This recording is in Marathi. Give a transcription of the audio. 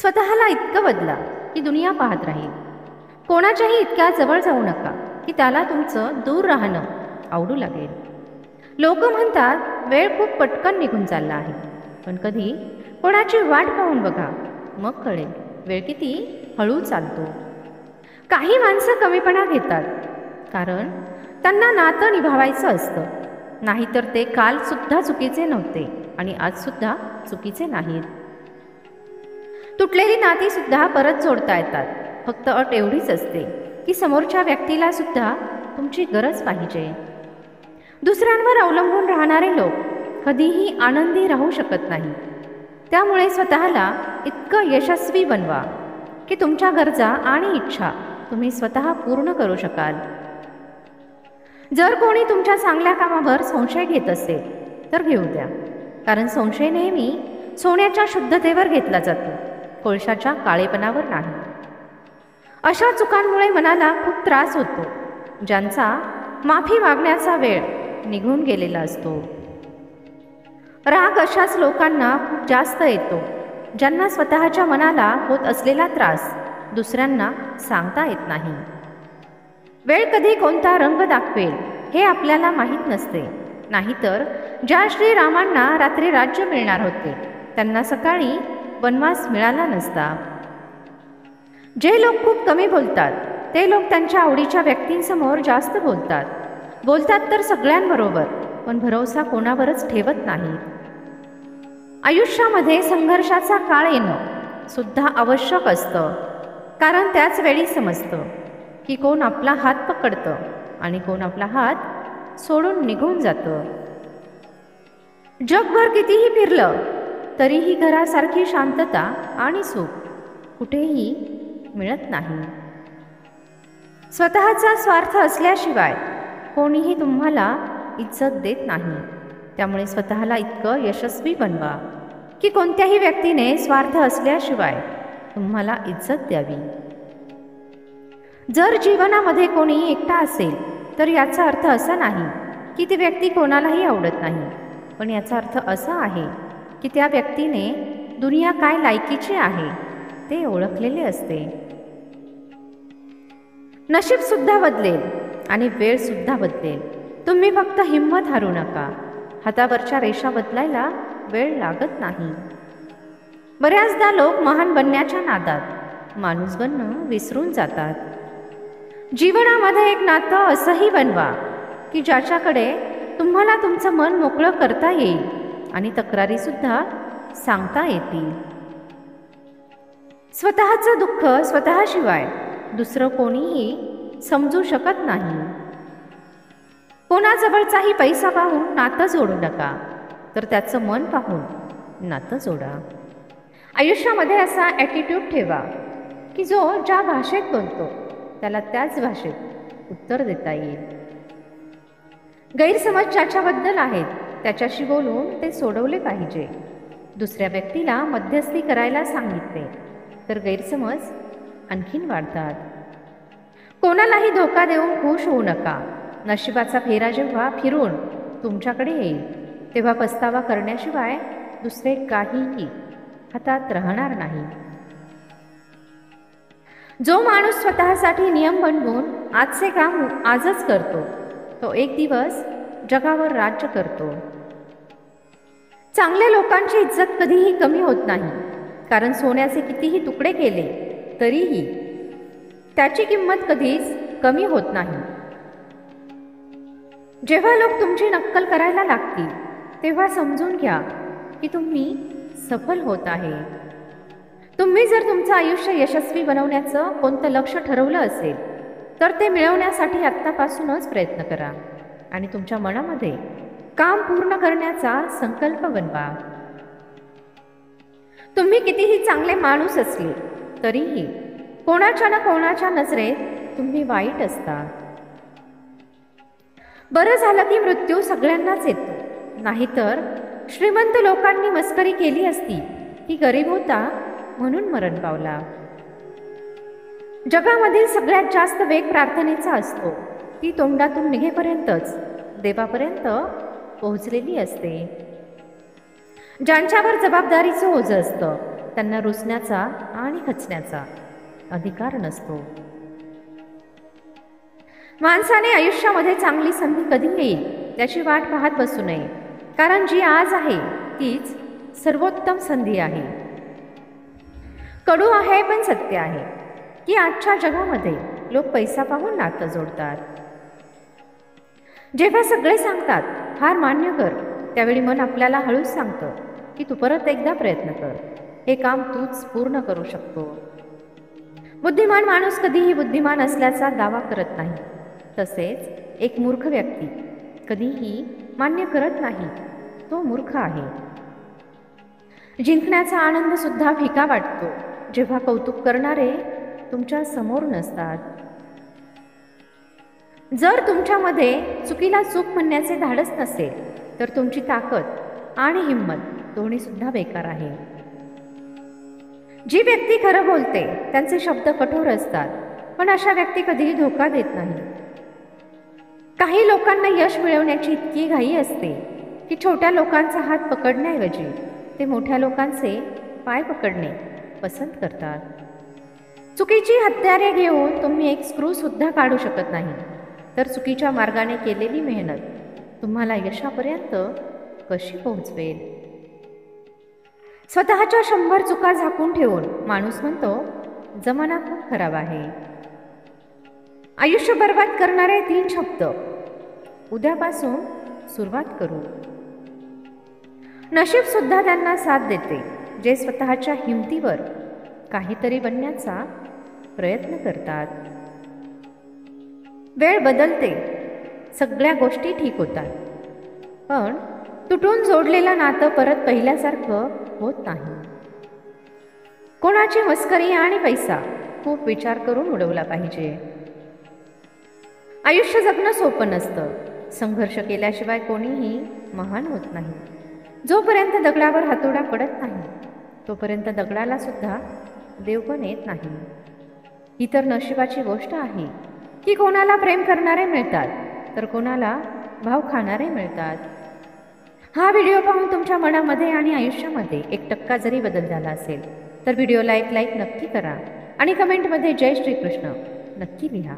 स्वतःला इतकं बदला की दुनिया पाहत राहील. कोणाच्याही इतक्या जवळ जाऊ नका की त्याला तुमचं दूर राहणं आवडू लागेल. लोक म्हणतात वेळ खूप पटकन निघून चालला आहे, पण कधी कोणाची वाट पाहून बघा, मग कळेल वेळ किती हळू चालतो. काही माणसं कमीपणा घेतात कारण त्यांना नातं निभावायचं असतं, नाहीतर ते कालसुद्धा चुकीचे नव्हते आणि आजसुद्धा चुकीचे नाहीत. तुटलेली नातीसुद्धा परत जोडता येतात, फक्त अट एवढीच असते की समोरच्या व्यक्तीला सुद्धा तुमची गरज पाहिजे. दुसऱ्यांवर अवलंबून राहणारे लोक कधीही आनंदी राहू शकत नाही. त्यामुळे स्वतःला इतकं यशस्वी बनवा की तुमच्या गरजा आणि इच्छा तुम्ही स्वतः पूर्ण करू शकाल. जर कोणी तुमच्या चांगल्या कामावर संशय घेत असेल तर घेऊ द्या, कारण संशय नेहमी सोन्याच्या शुद्धतेवर घेतला जातो, कोळशाच्या काळेपणावर नाही. अशा चुकांमुळे मनाला खूप त्रास होतो, ज्यांचा माफी मागण्याचा वेळ निघून गेलेला असतो. राग अशाच लोकांना खूप जास्त येतो ज्यांना स्वतःच्या मनाला होत असलेला त्रास दुसऱ्यांना सांगता येत नाही. वेळ कधी कोणता रंग दाखवेल हे आपल्याला माहीत नसते, नाहीतर ज्या श्रीरामांना रात्री राज्य मिळणार होते त्यांना सकाळी वनवास मिळाला नसता. जे लोक खूप कमी बोलतात ते लोक त्यांच्या आवडीच्या व्यक्तींसमोर जास्त बोलतात तर सगळ्यांबरोबर, पण भरोसा कोणावरच ठेवत नाहीत. आयुष्यामध्ये संघर्षाचा काळ येणं सुद्धा आवश्यक असतं, कारण त्याच वेळी समजतं की कोण आपला हात पकडतं आणि कोण आपला हात सोडून निघून जातं. जगभर कितीही फिरलं तरीही घरासारखी शांतता आणि सुख कुठेही मिळत नाही. स्वतःचा स्वार्थ असल्याशिवाय कोणीही तुम्हाला इज्जत देत नाही. त्यामुळे स्वतःला इतकं यशस्वी बनवा की कोणत्याही व्यक्तीने स्वार्थ असल्याशिवाय तुम्हाला इज्जत द्यावी. जर जीवनामध्ये कोणी एकटा असेल तर याचा अर्थ असा नाही की ती व्यक्ती कोणालाही आवडत नाही, पण याचा अर्थ असा आहे की त्या व्यक्तीने दुनिया काय लायकीची आहे ते ओळखलेले असते. नशीब सुद्धा बदलेल आणि वेळ सुद्धा बदलेल, तुम्ही फक्त हिंमत हारू नका. हातावरच्या रेषा बदलायला वेळ लागत नाही. बऱ्याचदा लोक महान बनण्याच्या नादात माणूस बनणं विसरून जातात. जीवनामध्ये एक नातं असंही बनवा की ज्याच्याकडे तुम्हाला तुमचं मन मोकळं करता येईल आणि तक्रारीसुद्धा सांगता येतील. स्वतःचं दुःख स्वतःशिवाय दुसरं कोणीही समजू शकत नाही. कोणाजवळचाही पैसा पाहून नातं जोडू नका, तर त्याचं मन पाहून नातं जोडा. आयुष्यामध्ये असा ॲटिट्यूड ठेवा की जो ज्या भाषेत बोलतो त्याला त्याच भाषेत उत्तर देता येईल. गैरसमज ज्याच्याबद्दल आहेत त्याच्याशी बोलून ते सोडवले पाहिजे. दुसऱ्या व्यक्तीला मध्यस्थी करायला सांगितले तर गैरसमज आणखीन वाढतात. कोणालाही धोका देऊन खुश होऊ नका. नशिबाचा फेरा जेव्हा फिरून तुमच्याकडे येईल तेव्हा पस्तावा करण्याशिवाय दुसरे काहीही हातात राहणार नाही. जो माणूस स्वतःसाठी नियम बनवून आजचे काम आजच करतो तो एक दिवस जगावर राज्य करतो. चांगल्या लोकांची इज्जत कधीही कमी होत नाही, कारण सोन्याचे कितीही तुकडे केले तरीही त्याची किंमत कधीच कमी होत नाही. जेव्हा लोक तुमची नक्कल करायला लागतील तेव्हा समजून घ्या की तुम्ही सफल होत आहे. तुम्ही जर तुमचं आयुष्य यशस्वी बनवण्याचं कोणतं लक्ष्य ठरवलं असेल तर ते मिळवण्यासाठी आत्तापासूनच प्रयत्न करा आणि तुमच्या मनामध्ये काम पूर्ण करण्याचा संकल्प बनवा. तुम्ही कितीही चांगले माणूस असले तरीही कोणाच्या ना कोणाच्या नजरेत तुम्ही वाईट असता. बरं झालं की मृत्यू सगळ्यांनाच येतो, नाहीतर श्रीमंत लोकांनी मस्करी केली असती की गरीब होता म्हणून मरण पावला. जगामधील सगळ्यात जास्त वेग प्रार्थनेचा असतो. ती तोंडातून निघेपर्यंतच देवापर्यंत पोहोचलेली असते. ज्यांच्यावर जबाबदारीचं ओझं असतं त्यांना रुसण्याचा आणि खचण्याचा अधिकार नसतो. माणसाने आयुष्यामध्ये चांगली संधी कधी येईल त्याची वाट पाहत बसू नये, कारण जी आज आहे तीच सर्वोत्तम संधी आहे. कडू आहे पण सत्य आहे की आजच्या जगामध्ये लोक पैसा पाहून नातं जोडतात. जेव्हा सगळे सांगतात हार मान्य कर, त्यावेळी मन आपल्याला हळूच सांगतं की तू परत एकदा प्रयत्न कर, हे काम तूच पूर्ण करू शकतो. बुद्धिमान माणूस कधीही बुद्धिमान असल्याचा दावा करत नाही, तसेच एक मूर्ख व्यक्ती कधीही मान्य करत नाही, तो मूर्ख आहे. जिंकण्याचा आनंद सुद्धा फिका वाटतो जेव्हा कौतुक करणारे तुमच्या समोर नसतात. जर तुमच्यामध्ये चुकीला चूक म्हणण्याचे धाडस नसेल तर तुमची ताकद आणि हिंमत दोन्ही सुद्धा बेकार आहे. जी व्यक्ती खरं बोलते त्यांचे शब्द कठोर असतात, पण अशा व्यक्ती कधीही धोका देत नाही. काही लोकांना यश मिळवण्याची इतकी घाई असते की छोट्या लोकांचा हात पकडण्याऐवजी ते मोठ्या लोकांचे पाय पकडणे पसंत करतात. चुकीची हत्यारे घेऊन तुम्ही एक स्क्रू सुद्धा काढू शकत नाही, तर चुकीच्या मार्गाने केलेली मेहनत तुम्हाला यशापर्यंत कशी पोहोचवेल. स्वतःच्या 100 चुका झाकून ठेवून माणूस म्हणतो जमाना खूप खराब आहे. आयुष्य बर्बाद करणारे 3 शब्द. उद्यापासून सुरुवात करू. नशीब सुद्धा त्यांना साथ देते जे स्वतःच्या हिमतीवर काहीतरी बनण्याचा प्रयत्न करतात. वेळ बदलते, सगळ्या गोष्टी ठीक होतात, पण तुटून जोडलेलं नातं परत पहिल्यासारखं होत नाही. कोणाची मस्करी आणि पैसा खूप विचार करून उडवला पाहिजे. आयुष्य जगणं सोपं नसतं. संघर्ष केल्याशिवाय कोणीही महान होत नाही. जोपर्यंत दगडावर हातोडा पडत नाही तोपर्यंत दगडाला सुद्धा देवपण येत नाही. ही तर नशिबाची गोष्ट आहे की कोणाला प्रेम करणारे मिळतात तर कोणाला भाव खाणारे मिळतात. हा व्हिडिओ पाहून तुमच्या मनामध्ये आणि आयुष्यामध्ये 1% जरी बदल झाला असेल तर व्हिडिओला एक लाईक नक्की करा आणि कमेंटमध्ये जय श्रीकृष्ण नक्की लिहा.